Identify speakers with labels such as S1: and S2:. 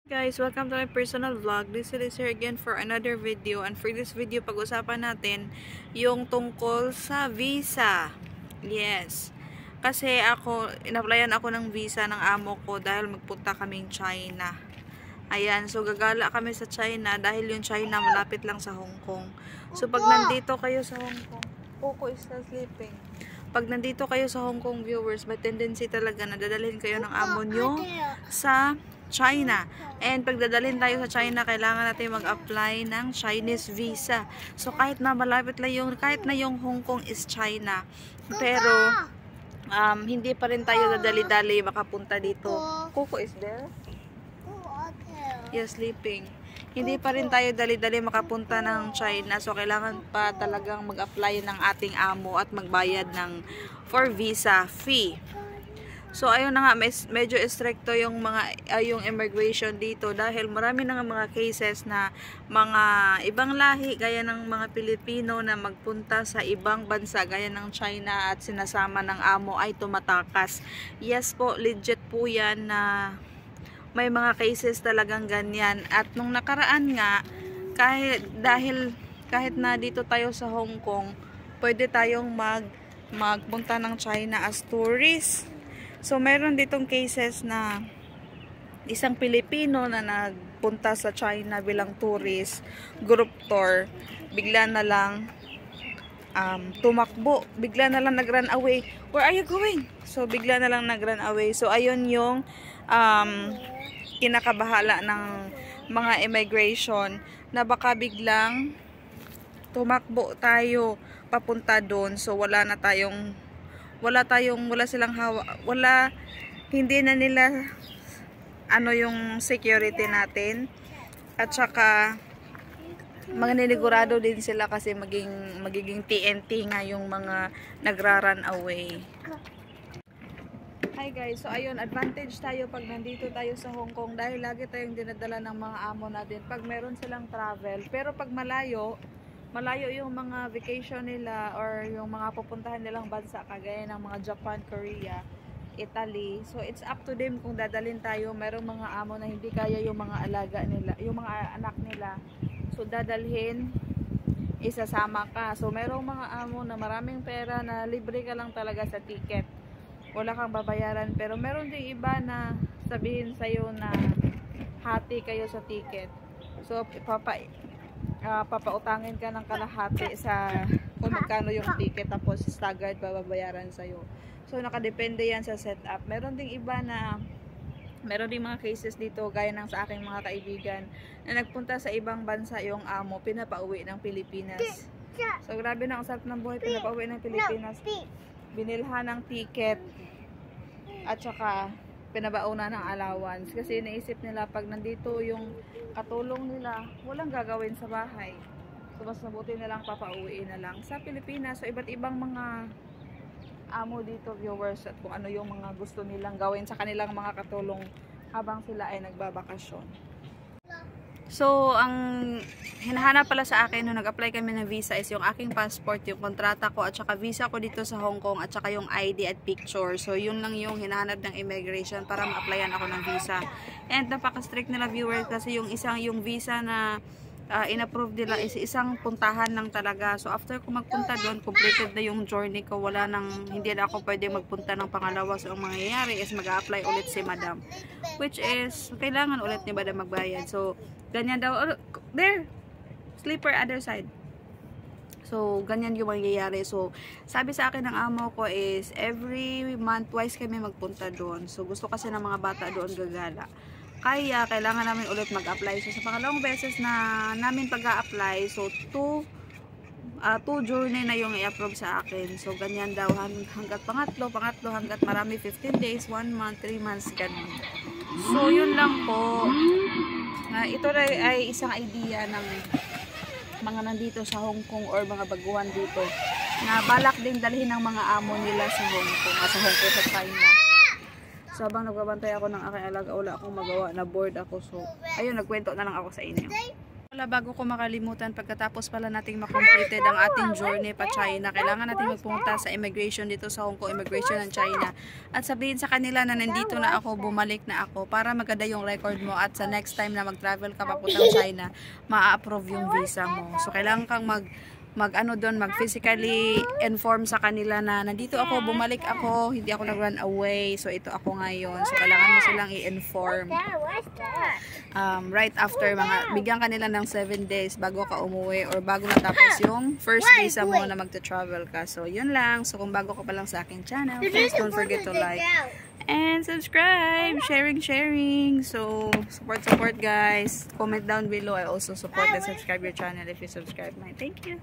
S1: Guys, welcome to my personal vlog. This is here again for another video, and for this video pag-usapan natin yung tungkol sa visa. Yes. Kasi in-applyan ako ng visa ng amo ko dahil magpunta kaming China. Ayan, so gagala kami sa China dahil yung China malapit lang sa Hong Kong. So pag nandito kayo sa Hong Kong, Coco is still sleeping. Pag nandito kayo sa Hong Kong, viewers, may tendency talaga na dadalhin kayo ng amo nyo sa China. And pag dadalhin tayo sa China, kailangan natin mag-apply ng Chinese visa. So kahit na malapit lang kahit na yung Hong Kong is China, pero hindi pa rin tayo dadali-dali makapunta dito. Coco is there? Yes, sleeping. Hindi pa rin tayo dali-dali makapunta ng China. So kailangan pa talagang mag-apply ng ating amo at magbayad ng for visa fee. So ayun na nga, medyo stricto yung yung immigration dito dahil marami na mga cases na mga ibang lahi gaya ng mga Pilipino na magpunta sa ibang bansa gaya ng China at sinasama ng amo ay tumatakas. Yes po, legit po yan na may mga cases talagang ganyan. At nung nakaraan nga, kahit na dito tayo sa Hong Kong, pwede tayong magpunta ng China as tourist. So, meron ditong cases na isang Pilipino na nagpunta sa China bilang tourist, group tour, bigla na lang tumakbo, bigla na lang nag-run away. Where are you going? So, bigla na lang nag-run away. So, ayun yung kinakabahala ng mga immigration na baka biglang tumakbo tayo papunta doon. So, wala silang hindi na nila yung security natin, at saka maninigurado din sila kasi magiging TNT nga yung mga nagra-run away. Hi guys, so ayun, advantage tayo pag nandito tayo sa Hong Kong dahil lagi tayong dinadala ng mga amo natin pag meron silang travel. Pero pag malayo yung mga vacation nila or yung mga pupuntahan nilang bansa kagaya ng mga Japan, Korea, Italy. So it's up to them kung dadalhin tayo. Merong mga amo na hindi kaya yung mga alaga nila, yung mga anak nila. So dadalhin, isasama ka. So merong mga amo na maraming pera na libre ka lang talaga sa ticket. Wala kang babayaran. Pero meron ding iba na sabihin sa'yo na hati kayo sa ticket. So papautangin ka ng kalahati sa kung magkano yung ticket, tapos staggered babayaran sa'yo. So nakadepende yan sa setup. Meron ding mga cases dito gaya ng sa aking mga kaibigan na nagpunta sa ibang bansa yung amo, pinapauwi ng Pilipinas. So grabe na ang sarap ng buhay, pinapauwi ng Pilipinas. Binilhan ng ticket at saka pinabauna ng allowance kasi naisip nila pag nandito yung katulong nila, walang gagawin sa bahay. So mas mabuti na lang papauwiin na lang sa Pilipinas. So iba't ibang mga amo dito, viewers, at kung ano yung mga gusto nilang gawin sa kanilang mga katulong habang sila ay nagbabakasyon. So, ang hinahanap pala sa akin nung nag-apply kami ng visa is yung aking passport, yung kontrata ko, at saka visa ko dito sa Hong Kong, at saka yung ID at picture. So, yun lang yung hinahanap ng immigration para ma-applyan ako ng visa. And napaka-strict nila, viewers, kasi yung visa na in-approve nila is isang puntahan lang talaga. So, after ko magpunta doon, completed na yung journey ko. Hindi na ako pwede magpunta ng pangalawa. So, ang mangyayari is mag-a-apply ulit si madam. Which is, kailangan ulit ni madam magbayad. So, ganyan daw. There! Sleeper other side. So, ganyan yung mangyayari. So, sabi sa akin ng amo ko is, every month, twice kami magpunta doon. So, gusto kasi ng mga bata doon gagala. Kaya, kailangan namin ulit mag-apply. So, sa pangalawang beses na namin pag-a-apply, so, two journey na yung i-approve sa akin. So, ganyan daw. Hanggat pangatlo, hanggat marami 15 days, 1 month, 3 months, ganun. So, yun lang po. Ito ay isang idea ng mga nandito sa Hong Kong or mga baguhan dito na balak din dalhin ng mga amo nila sa Hong Kong, sa China. So, habang nagbabantay ako ng aking alaga, wala akong magawa, na bored ako. So, ayun, nagkwento na lang ako sa inyo. Wala, bago ko makalimutan, pagkatapos pala nating makompleted ang ating journey pa China, kailangan natin magpunta sa immigration dito sa Hong Kong Immigration ng China at sabihin sa kanila na nandito na ako, bumalik na ako para maganda yung record mo at sa next time na mag-travel ka papuntang China, ma-approve yung visa mo. So kailangan kang mag-physically inform sa kanila na nandito ako, bumalik ako, hindi ako nag-run away, so ito ako ngayon. So kailangan mo silang i-inform right after, bigyan kanila ng 7 days bago ka umuwi or bago matapos yung first visa mo na magta-travel ka. So yun lang. So kung bago ka pa lang sa aking channel, please don't forget to like and subscribe, sharing. So support guys, comment down below. I also support and subscribe your channel if you subscribe mine. Thank you.